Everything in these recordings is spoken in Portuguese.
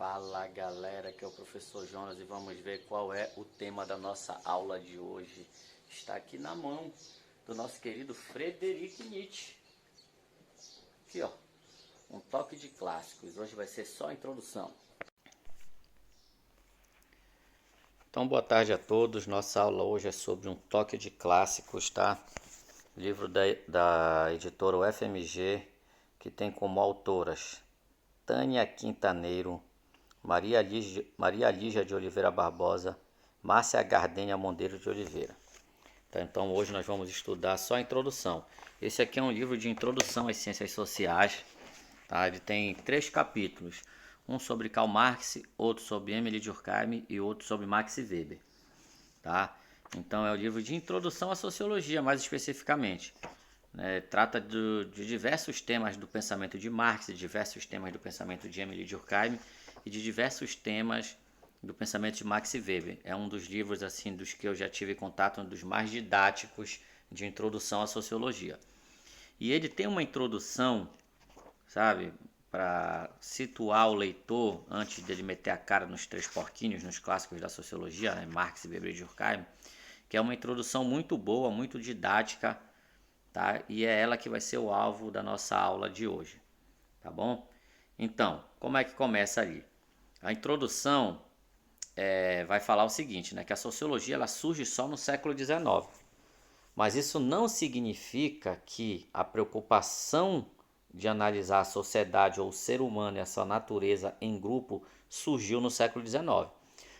Fala galera, aqui é o professor Jonas e vamos ver qual é o tema da nossa aula de hoje. Está aqui na mão do nosso querido Friedrich Nietzsche. Aqui ó, um toque de clássicos. Hoje vai ser só a introdução. Então boa tarde a todos, nossa aula hoje é sobre um toque de clássicos, tá? Livro da editora UFMG, que tem como autoras Tânia Quintaneiro, Maria Lígia de Oliveira Barbosa, Márcia Gardênia Monteiro de Oliveira. Então hoje nós vamos estudar só a introdução. Esse aqui é um livro de introdução às ciências sociais. Tá? Ele tem 3 capítulos. Um sobre Karl Marx, outro sobre Emile Durkheim e outro sobre Max Weber. Tá? Então é um livro de introdução à sociologia, mais especificamente. Trata de diversos temas do pensamento de Marx, de diversos temas do pensamento de Emile Durkheim e de diversos temas do pensamento de Max Weber. É um dos livros assim dos que eu já tive contato, um dos mais didáticos de introdução à sociologia. E ele tem uma introdução, sabe, para situar o leitor antes dele meter a cara nos 3 porquinhos, nos clássicos da sociologia, Marx, Weber e Durkheim, que é uma introdução muito boa, muito didática, tá? E é ela que vai ser o alvo da nossa aula de hoje, tá bom? Então, como é que começa ali? A introdução vai falar o seguinte, né? Que a sociologia ela surge só no século XIX. Mas isso não significa que a preocupação de analisar a sociedade ou o ser humano e a sua natureza em grupo surgiu no século XIX.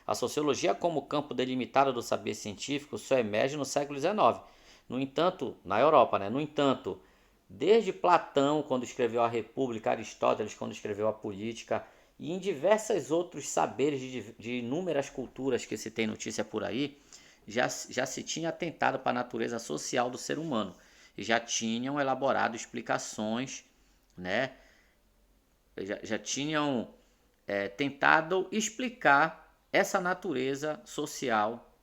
A sociologia, como campo delimitado do saber científico, só emerge no século XIX. No entanto, na Europa, né? No entanto, desde Platão, quando escreveu a República, Aristóteles, quando escreveu a Política, e em diversos outros saberes de inúmeras culturas que se tem notícia por aí, já se tinha atentado para a natureza social do ser humano. E já tinham elaborado explicações, né? Já tinham tentado explicar essa natureza social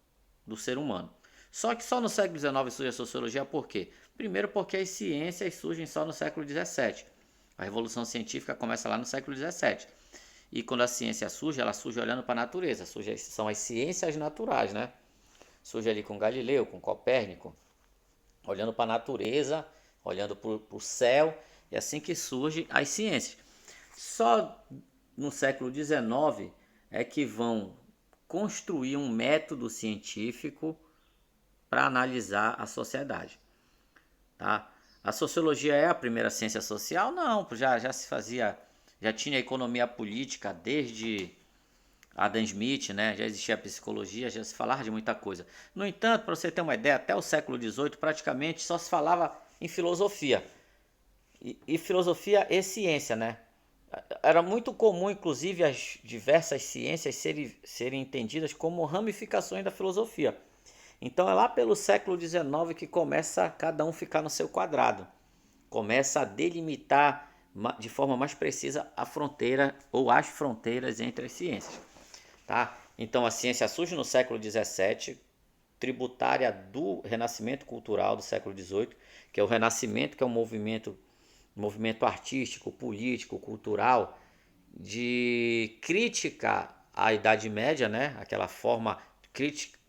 do ser humano. Só que só no século XIX surge a sociologia por quê? Primeiro porque as ciências surgem só no século XVII. A revolução científica começa lá no século XVII. E quando a ciência surge, ela surge olhando para a natureza. São as ciências naturais, né? Surge ali com Galileu, com Copérnico, olhando para a natureza, olhando para o céu. É assim que surgem as ciências. Só no século XIX é que vão construir um método científico para analisar a sociedade. Tá? A sociologia é a primeira ciência social? Não, já se fazia, já tinha economia política desde Adam Smith, né? Já existia a psicologia, já se falava de muita coisa. No entanto, para você ter uma ideia, até o século XVIII praticamente só se falava em filosofia. E filosofia e ciência, né? Era muito comum, inclusive, as diversas ciências serem entendidas como ramificações da filosofia. Então é lá pelo século XIX que começa cada um ficar no seu quadrado. Começa a delimitar de forma mais precisa a fronteira ou as fronteiras entre as ciências. Tá? Então a ciência surge no século XVII, tributária do renascimento cultural do século XVIII, que é o renascimento, que é um movimento artístico, político, cultural, de crítica à Idade Média, né? Aquela forma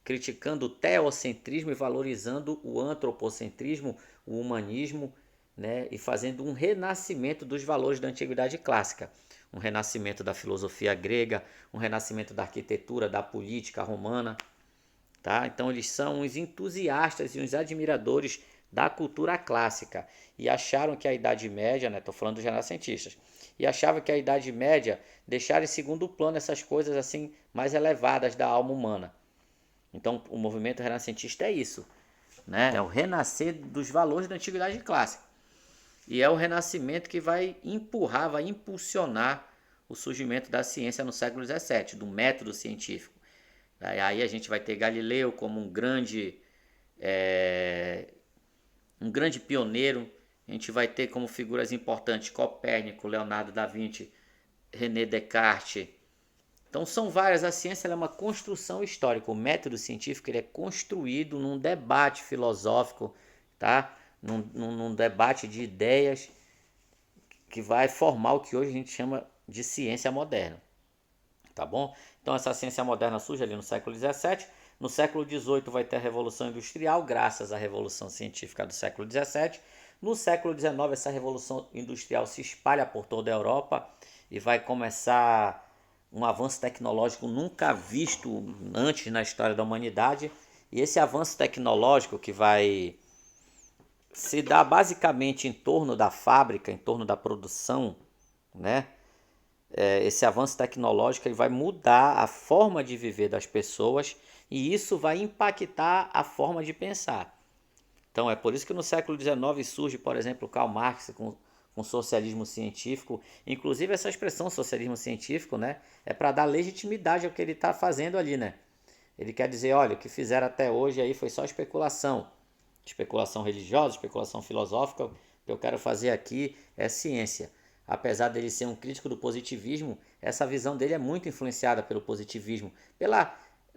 criticando o teocentrismo e valorizando o antropocentrismo, o humanismo, né? E fazendo um renascimento dos valores da antiguidade clássica. Um renascimento da filosofia grega, um renascimento da arquitetura, da política romana. Tá? Então eles são uns entusiastas e uns admiradores da cultura clássica e acharam que a Idade Média, estou falando dos renascentistas, e achavam que a Idade Média deixara em segundo plano essas coisas assim mais elevadas da alma humana. Então o movimento renascentista é isso, né? É o renascer dos valores da antiguidade clássica. E é o renascimento que vai empurrar, vai impulsionar o surgimento da ciência no século XVII, do método científico. Aí a gente vai ter Galileu como um grande pioneiro. A gente vai ter como figuras importantes Copérnico, Leonardo da Vinci, René Descartes. Então são várias. A ciência é uma construção histórica. O método científico ele é construído num debate filosófico, tá? Num debate de ideias que vai formar o que hoje a gente chama de ciência moderna. tá bom? Então essa ciência moderna surge ali no século XVII. No século XVIII vai ter a Revolução Industrial, graças à Revolução Científica do século XVII. No século XIX, essa Revolução Industrial se espalha por toda a Europa e vai começar um avanço tecnológico nunca visto antes na história da humanidade. E esse avanço tecnológico que vai se dar basicamente em torno da fábrica, em torno da produção, né? Esse avanço tecnológico ele vai mudar a forma de viver das pessoas e isso vai impactar a forma de pensar. Então é por isso que no século XIX surge, por exemplo, Karl Marx com socialismo científico. Inclusive essa expressão socialismo científico, né, é para dar legitimidade ao que ele está fazendo ali, né? Ele quer dizer, olha, o que fizeram até hoje aí foi só especulação. Especulação religiosa, especulação filosófica. O que eu quero fazer aqui é ciência. Apesar dele ser um crítico do positivismo, essa visão dele é muito influenciada pelo positivismo.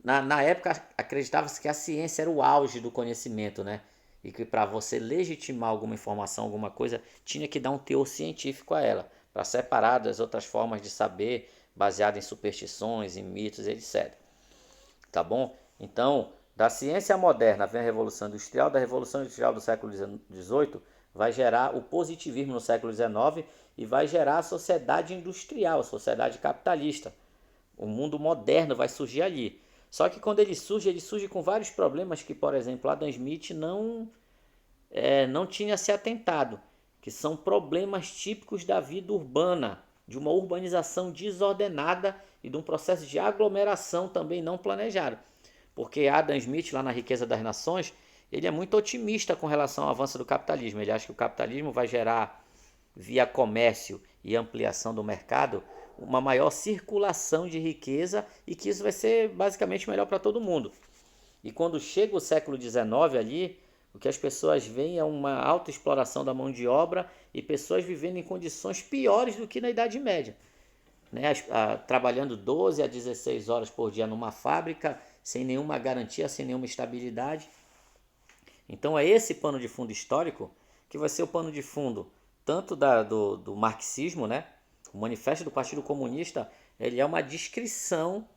Na época, acreditava-se que a ciência era o auge do conhecimento, né? E que para você legitimar alguma informação, alguma coisa, tinha que dar um teor científico a ela, para separar das outras formas de saber, baseado em superstições, em mitos, etc. Tá bom? Então, da ciência moderna vem a Revolução Industrial, da Revolução Industrial do século XVIII vai gerar o positivismo no século XIX e vai gerar a sociedade industrial, a sociedade capitalista. O mundo moderno vai surgir ali. Só que quando ele surge com vários problemas que, por exemplo, Adam Smith não tinha se atentado, que são problemas típicos da vida urbana, de uma urbanização desordenada e de um processo de aglomeração também não planejado. Porque Adam Smith, lá na Riqueza das Nações, ele é muito otimista com relação ao avanço do capitalismo. Ele acha que o capitalismo vai gerar, via comércio e ampliação do mercado, uma maior circulação de riqueza e que isso vai ser basicamente melhor para todo mundo. E quando chega o século XIX ali, o que as pessoas veem é uma alta exploração da mão de obra e pessoas vivendo em condições piores do que na Idade Média. Né? Trabalhando 12 a 16 horas por dia numa fábrica, sem nenhuma garantia, sem nenhuma estabilidade. Então é esse pano de fundo histórico que vai ser o pano de fundo tanto do marxismo, né? O Manifesto do Partido Comunista, ele é uma descrição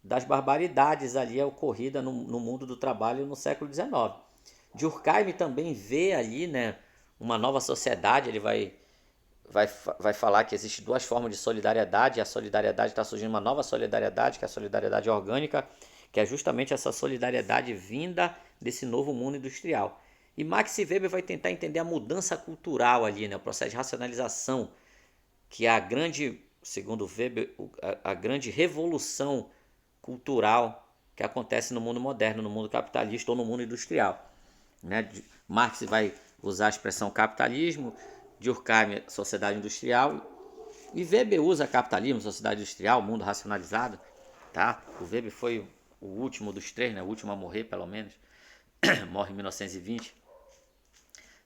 das barbaridades ali ocorridas no mundo do trabalho no século XIX. Durkheim também vê ali, né, uma nova sociedade. Ele vai falar que existem duas formas de solidariedade, e a solidariedade está surgindo uma nova solidariedade, que é a solidariedade orgânica, que é justamente essa solidariedade vinda desse novo mundo industrial. E Max Weber vai tentar entender a mudança cultural ali, né, o processo de racionalização, que é a grande, segundo Weber, a grande revolução cultural que acontece no mundo moderno, no mundo capitalista ou no mundo industrial. Né? Marx vai usar a expressão capitalismo, Durkheim, sociedade industrial, e Weber usa capitalismo, sociedade industrial, mundo racionalizado. Tá? O Weber foi o último dos três, né? O último a morrer, pelo menos. Morre em 1920.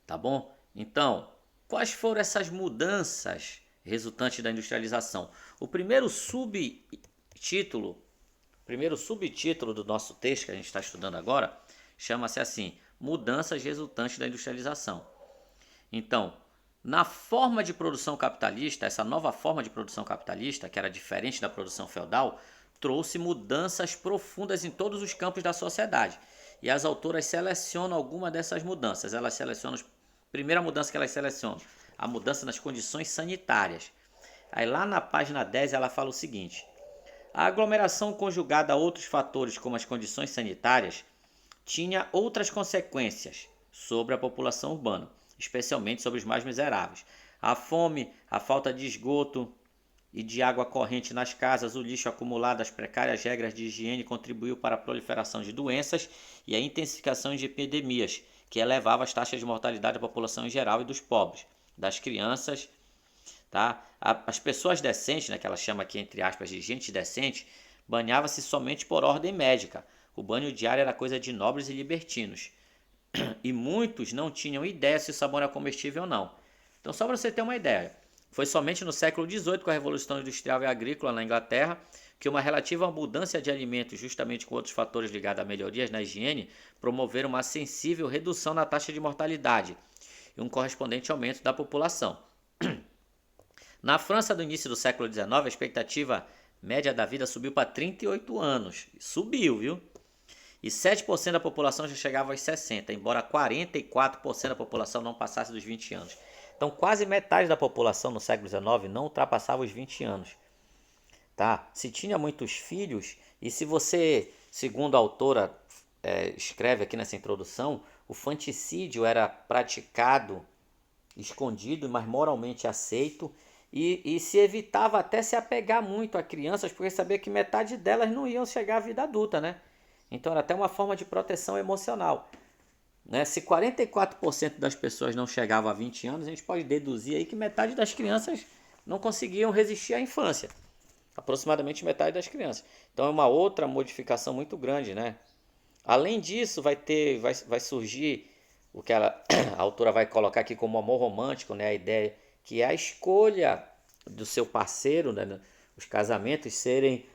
Tá bom? Então, quais foram essas mudanças resultantes da industrialização? O primeiro subtítulo do nosso texto que a gente está estudando agora chama-se assim: mudanças resultantes da industrialização. Então, na forma de produção capitalista, essa nova forma de produção capitalista, que era diferente da produção feudal, trouxe mudanças profundas em todos os campos da sociedade. E as autoras selecionam alguma dessas mudanças. Elas selecionam, primeira mudança que elas selecionam, a mudança nas condições sanitárias. Aí lá na página 10 ela fala o seguinte: a aglomeração conjugada a outros fatores como as condições sanitárias tinha outras consequências sobre a população urbana, especialmente sobre os mais miseráveis. A fome, a falta de esgoto e de água corrente nas casas, o lixo acumulado, as precárias regras de higiene contribuiu para a proliferação de doenças e a intensificação de epidemias, que elevava as taxas de mortalidade da população em geral e dos pobres, das crianças. Tá? As pessoas decentes, né, que ela chama aqui entre aspas de gente decente, banhava-se somente por ordem médica. O banho diário era coisa de nobres e libertinos. E muitos não tinham ideia se o sabão era comestível ou não. Então, só para você ter uma ideia, foi somente no século XVIII, com a Revolução Industrial e Agrícola na Inglaterra, que uma relativa abundância de alimentos, justamente com outros fatores ligados a melhorias na higiene, promoveram uma sensível redução na taxa de mortalidade e um correspondente aumento da população. Na França do início do século XIX, a expectativa média da vida subiu para 38 anos. Subiu, viu? E 7% da população já chegava aos 60, embora 44% da população não passasse dos 20 anos. Então, quase metade da população no século XIX não ultrapassava os 20 anos. Tá? Se tinha muitos filhos, e se você, segundo a autora escreve aqui nessa introdução, o fanticídio era praticado escondido, mas moralmente aceito, e se evitava até se apegar muito a crianças, porque sabia que metade delas não iam chegar à vida adulta, né? Então era até uma forma de proteção emocional. Né? Se 44% das pessoas não chegavam a 20 anos, a gente pode deduzir aí que metade das crianças não conseguiam resistir à infância. Aproximadamente metade das crianças. Então é uma outra modificação muito grande, né? Além disso, vai surgir o que a autora vai colocar aqui como amor romântico, né? A ideia que é a escolha do seu parceiro, né? Os casamentos serem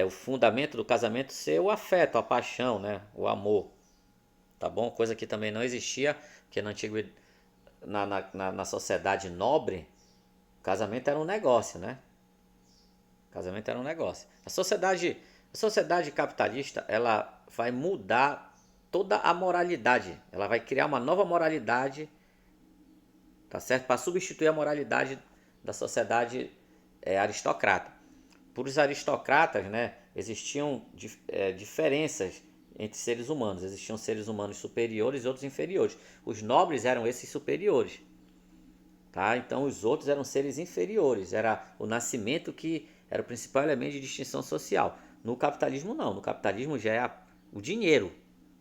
o fundamento do casamento ser o afeto, a paixão, né? O amor, tá bom? Coisa que também não existia, porque na sociedade nobre, o casamento era um negócio, né? O casamento era um negócio. A sociedade capitalista, ela vai mudar toda a moralidade. Ela vai criar uma nova moralidade, tá certo? Para substituir a moralidade da sociedade aristocrata. Por os aristocratas, né, existiam diferenças entre seres humanos. Existiam seres humanos superiores e outros inferiores. Os nobres eram esses superiores. Tá? Então os outros eram seres inferiores. Era o nascimento que era o principal elemento de distinção social. No capitalismo não. No capitalismo já é o dinheiro.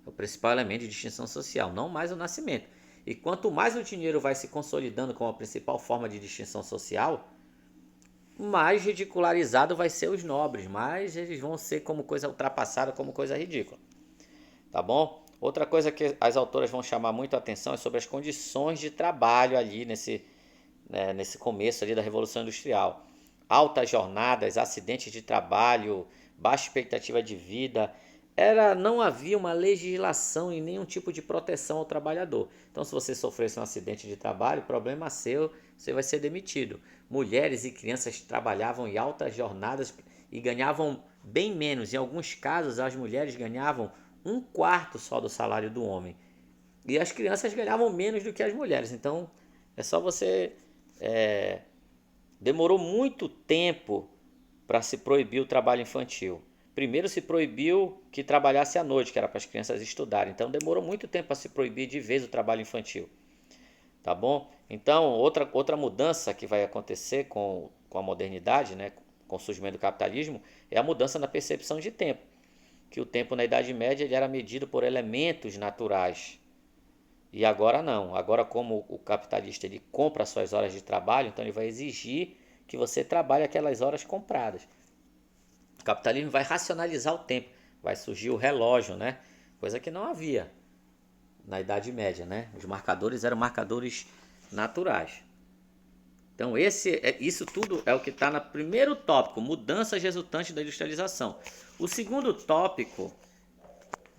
É o principal elemento de distinção social, não mais o nascimento. E quanto mais o dinheiro vai se consolidando como a principal forma de distinção social, mais ridicularizado vai ser os nobres, mais eles vão ser como coisa ultrapassada, como coisa ridícula. Tá bom? Outra coisa que as autoras vão chamar muito a atenção é sobre as condições de trabalho ali nesse começo ali da Revolução Industrial. Altas jornadas, acidentes de trabalho, baixa expectativa de vida. Não havia uma legislação e nenhum tipo de proteção ao trabalhador. Então, se você sofresse um acidente de trabalho, problema seu, você vai ser demitido. Mulheres e crianças trabalhavam em altas jornadas e ganhavam bem menos. Em alguns casos, as mulheres ganhavam 1/4 só do salário do homem. E as crianças ganhavam menos do que as mulheres. Então, é só você... Demorou muito tempo para se proibir o trabalho infantil. Primeiro se proibiu que trabalhasse à noite, que era para as crianças estudarem. Então demorou muito tempo para se proibir de vez o trabalho infantil. Tá bom? Então, outra mudança que vai acontecer com a modernidade, né, com o surgimento do capitalismo, é a mudança na percepção de tempo. Que o tempo na Idade Média ele era medido por elementos naturais. E agora não. Agora, como o capitalista ele compra suas horas de trabalho, então ele vai exigir que você trabalhe aquelas horas compradas. O capitalismo vai racionalizar o tempo. Vai surgir o relógio, né? Coisa que não havia na Idade Média, né? Os marcadores eram marcadores naturais. Então isso tudo é o que está no primeiro tópico, mudanças resultantes da industrialização. O segundo tópico,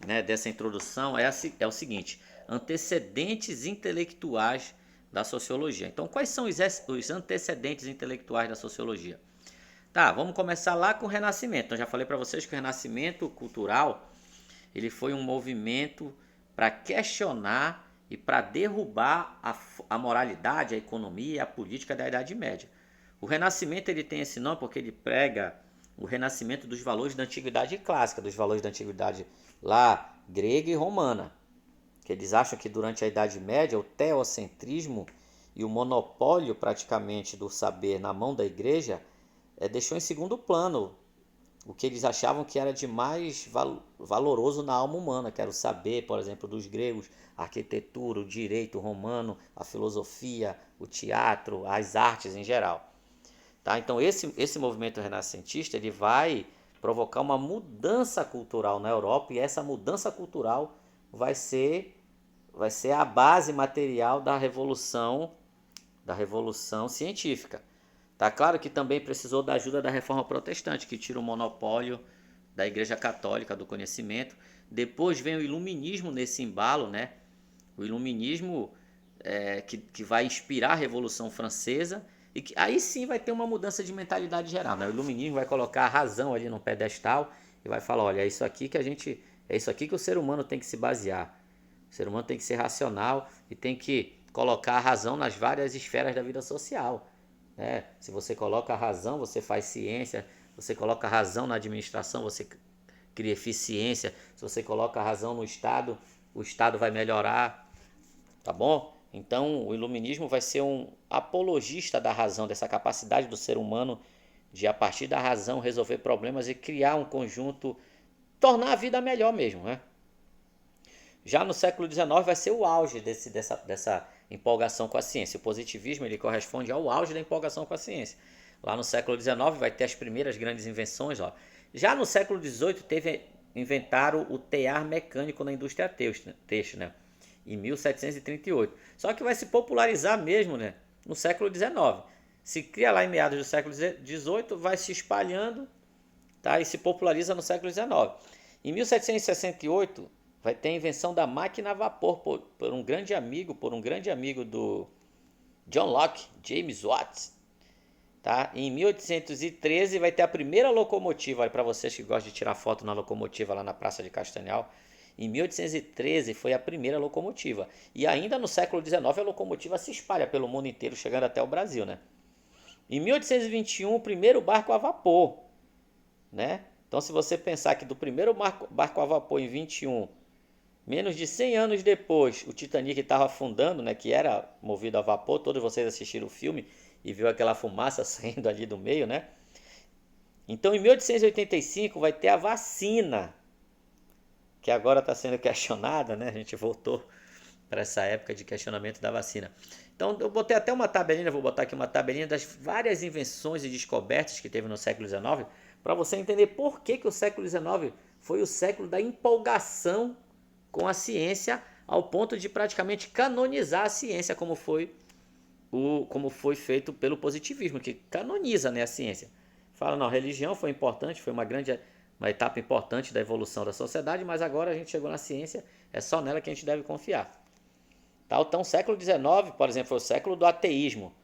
né, dessa introdução é o seguinte: antecedentes intelectuais da sociologia. Então, quais são os antecedentes intelectuais da sociologia? Tá, vamos começar lá com o Renascimento. Eu já falei para vocês que o Renascimento cultural ele foi um movimento para questionar e para derrubar a moralidade, a economia e a política da Idade Média. O Renascimento ele tem esse nome porque ele prega o renascimento dos valores da antiguidade clássica, dos valores da antiguidade lá grega e romana. Que eles acham que durante a Idade Média o teocentrismo e o monopólio praticamente do saber na mão da igreja deixou em segundo plano o que eles achavam que era de mais valoroso na alma humana, que era o saber, por exemplo, dos gregos, a arquitetura, o direito romano, a filosofia, o teatro, as artes em geral. Tá? Então esse movimento renascentista ele vai provocar uma mudança cultural na Europa, e essa mudança cultural vai ser a base material da revolução científica. Tá claro que também precisou da ajuda da Reforma Protestante, que tira o monopólio da Igreja Católica do conhecimento. Depois vem o Iluminismo nesse embalo, né? O Iluminismo que vai inspirar a Revolução Francesa, Aí sim vai ter uma mudança de mentalidade geral, né? O iluminismo vai colocar a razão ali no pedestal e vai falar, olha, é isso aqui que o ser humano tem que se basear. O ser humano tem que ser racional e tem que colocar a razão nas várias esferas da vida social, né? Se você coloca a razão, você faz ciência. Você coloca a razão na administração, você cria eficiência. Se você coloca a razão no Estado, o Estado vai melhorar, tá bom? Então, o iluminismo vai ser um apologista da razão, dessa capacidade do ser humano de, a partir da razão, resolver problemas e criar um conjunto, tornar a vida melhor mesmo, né? Já no século XIX vai ser o auge dessa empolgação com a ciência. O positivismo ele corresponde ao auge da empolgação com a ciência. Lá no século XIX vai ter as primeiras grandes invenções. Ó. Já no século XVIII inventaram o tear mecânico na indústria têxtil, né? Em 1738. Só que vai se popularizar mesmo, né? No século XIX. Se cria lá em meados do século XVIII, vai se espalhando, tá? E se populariza no século XIX. Em 1768 vai ter a invenção da máquina a vapor por um grande amigo do John Locke, James Watt. Tá? Em 1813 vai ter a primeira locomotiva, para vocês que gostam de tirar foto na locomotiva lá na Praça de Castanhal. Em 1813 foi a primeira locomotiva. E ainda no século XIX a locomotiva se espalha pelo mundo inteiro, chegando até o Brasil, né? Em 1821 o primeiro barco a vapor, né? Então se você pensar que do primeiro barco a vapor em 21, menos de 100 anos depois, o Titanic estava afundando, né, que era movido a vapor. Todos vocês assistiram o filme e viu aquela fumaça saindo ali do meio, né? Então, em 1885 vai ter a vacina, que agora está sendo questionada, né? A gente voltou para essa época de questionamento da vacina. Então, eu botei até uma tabelinha, vou botar aqui uma tabelinha das várias invenções e descobertas que teve no século XIX, para você entender por que o século XIX foi o século da empolgação com a ciência, ao ponto de praticamente canonizar a ciência, como foi feito pelo positivismo, que canoniza, né, a ciência. Fala, não, a religião foi importante, foi uma etapa importante da evolução da sociedade, mas agora a gente chegou na ciência, é só nela que a gente deve confiar. Tá? Então, o século XIX, por exemplo, foi o século do ateísmo,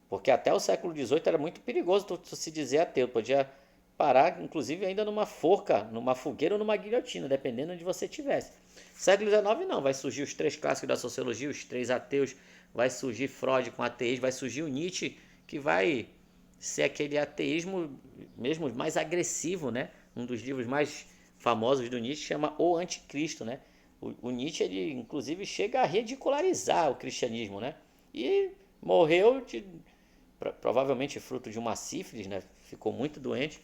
porque até o século XVIII era muito perigoso tu se dizer ateu, podia parar, inclusive, ainda numa forca, numa fogueira ou numa guilhotina, dependendo de onde você estivesse. Século XIX não, vai surgir os três clássicos da sociologia, os três ateus, vai surgir Freud com ateísmo, vai surgir o Nietzsche, que vai ser aquele ateísmo mesmo mais agressivo, né? Um dos livros mais famosos do Nietzsche chama O Anticristo, né? O Nietzsche, ele inclusive chega a ridicularizar o cristianismo, né? E morreu provavelmente fruto de uma sífilis, né? Ficou muito doente.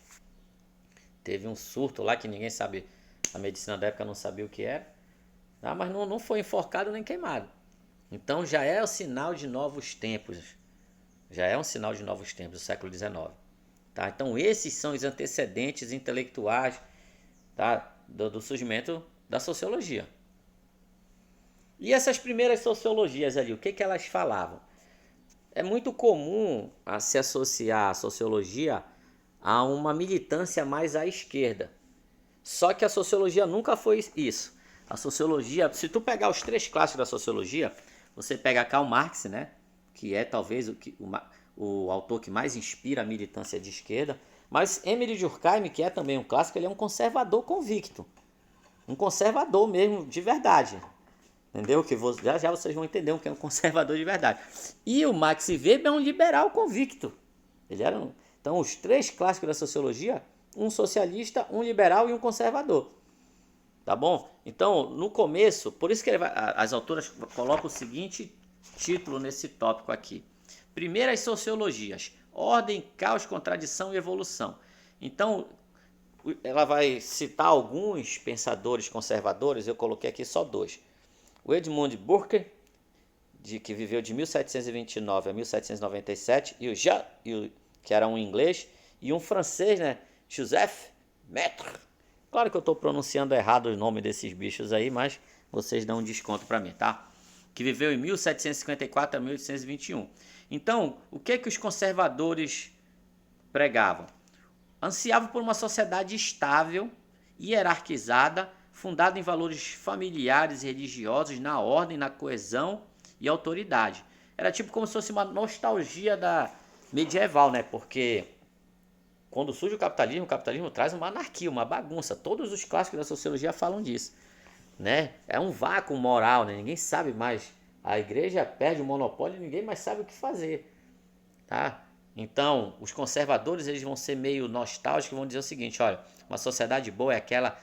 Teve um surto lá que ninguém sabe, a medicina da época não sabia o que era, tá? Mas não foi enforcado nem queimado. Então já é o sinal de novos tempos. Já é um sinal de novos tempos do século XIX. Tá? Então esses são os antecedentes intelectuais, tá? do surgimento da sociologia. E essas primeiras sociologias ali, o que elas falavam? É muito comum se associar a sociologia a uma militância mais à esquerda. Só que a sociologia nunca foi isso. A sociologia, se tu pegar os três clássicos da sociologia, você pega Karl Marx, né, que é talvez o autor que mais inspira a militância de esquerda, mas Emile Durkheim, que é também um clássico, ele é um conservador convicto. Um conservador mesmo, de verdade. Entendeu? Que já vocês vão entender o que é um conservador de verdade. E o Max Weber é um liberal convicto. Ele era Então, os três clássicos da sociologia, um socialista, um liberal e um conservador. Tá bom? Então, no começo, por isso que as autoras colocam o seguinte título nesse tópico aqui. Primeiras sociologias: ordem, caos, contradição e evolução. Então, ela vai citar alguns pensadores conservadores, eu coloquei aqui só dois. O Edmund Burke, que viveu de 1729 a 1797, que era um inglês, e um francês, né, Joseph Maître. Claro que eu estou pronunciando errado os nomes desses bichos aí, mas vocês dão um desconto para mim, tá? Que viveu em 1754 a 1821. Então, o que os conservadores pregavam? Ansiavam por uma sociedade estável, hierarquizada, fundada em valores familiares e religiosos, na ordem, na coesão e autoridade. era tipo como se fosse uma nostalgia da medieval, né? Porque quando surge o capitalismo traz uma anarquia, uma bagunça. Todos os clássicos da sociologia falam disso, né? É um vácuo moral, né? Ninguém sabe mais. A igreja perde o monopólio e ninguém mais sabe o que fazer, tá? Então, os conservadores eles vão ser meio nostálgicos e vão dizer o seguinte, olha, uma sociedade boa é aquela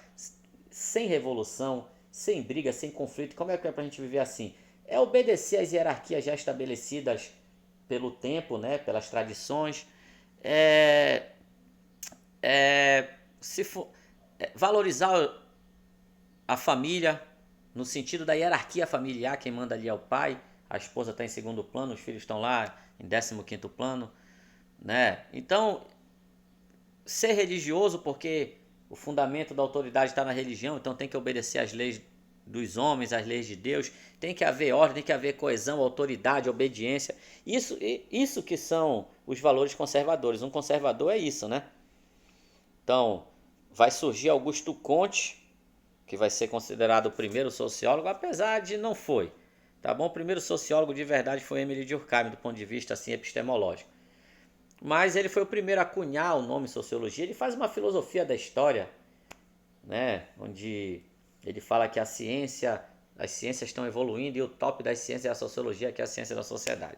sem revolução, sem briga, sem conflito. Como é que é pra gente viver assim? É obedecer às hierarquias já estabelecidas pelo tempo, né, pelas tradições, é, se for, valorizar a família no sentido da hierarquia familiar, quem manda ali é o pai, a esposa está em segundo plano, os filhos estão lá em 15º plano, né? Então, ser religioso porque o fundamento da autoridade está na religião, então tem que obedecer às leis dos homens, às leis de Deus, tem que haver ordem, tem que haver coesão, autoridade, obediência. Isso que são os valores conservadores. Um conservador é isso, né? Então, vai surgir Augusto Comte, que vai ser considerado o primeiro sociólogo, apesar de não foi. Tá bom? O primeiro sociólogo de verdade foi Emile Durkheim, do ponto de vista assim epistemológico. Mas ele foi o primeiro a cunhar o nome sociologia. Ele faz uma filosofia da história, né? Onde ele fala que as ciências estão evoluindo e o top das ciências é a sociologia, que é a ciência da sociedade.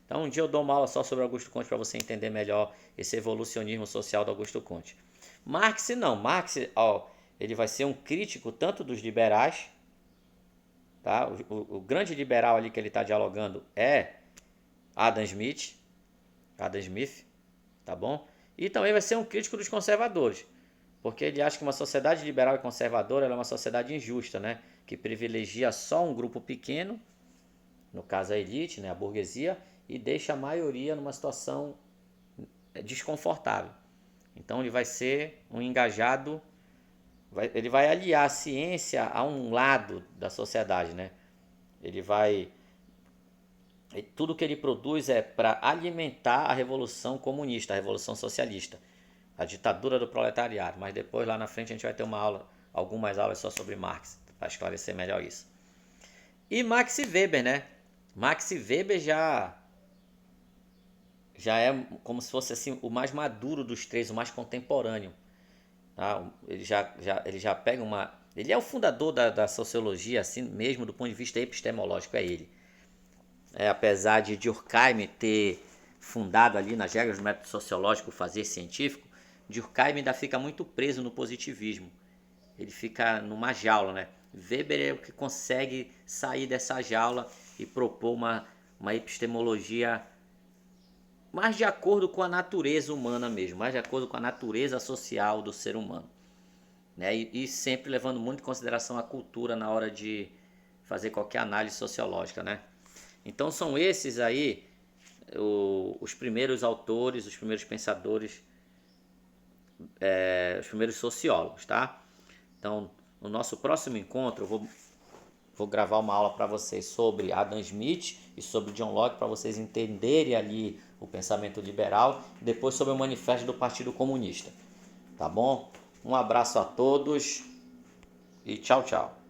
Então um dia eu dou uma aula só sobre Augusto Comte para você entender melhor esse evolucionismo social do Augusto Comte. Marx não, Marx, ó, ele vai ser um crítico tanto dos liberais, tá? O grande liberal ali que ele está dialogando é Adam Smith, tá bom? E também vai ser um crítico dos conservadores, porque ele acha que uma sociedade liberal e conservadora é uma sociedade injusta, né? Que privilegia só um grupo pequeno, no caso a elite, né? A burguesia, e deixa a maioria numa situação desconfortável. Então ele vai ser um engajado, ele vai aliar a ciência a um lado da sociedade, né? Ele vai tudo que ele produz é para alimentar a revolução comunista, a revolução socialista, a ditadura do proletariado. Mas depois lá na frente a gente vai ter uma aula, algumas aulas só sobre Marx, para esclarecer melhor isso. E Max Weber, né? Max Weber já é como se fosse assim o mais maduro dos três, o mais contemporâneo. Tá? Ele já pega uma. Ele é o fundador da sociologia, assim mesmo do ponto de vista epistemológico, é ele. Apesar de Durkheim ter fundado ali nas regras do método sociológico o fazer científico, Durkheim ainda fica muito preso no positivismo. Ele fica numa jaula, né? Weber é o que consegue sair dessa jaula e propor uma epistemologia mais de acordo com a natureza humana mesmo, mais de acordo com a natureza social do ser humano, né? E sempre levando muito em consideração a cultura na hora de fazer qualquer análise sociológica, né? Então são esses aí os primeiros autores, os primeiros pensadores, os primeiros sociólogos, tá? Então, no nosso próximo encontro, eu vou gravar uma aula para vocês sobre Adam Smith e sobre John Locke, para vocês entenderem ali o pensamento liberal, e depois sobre o manifesto do Partido Comunista, tá bom? Um abraço a todos e tchau, tchau.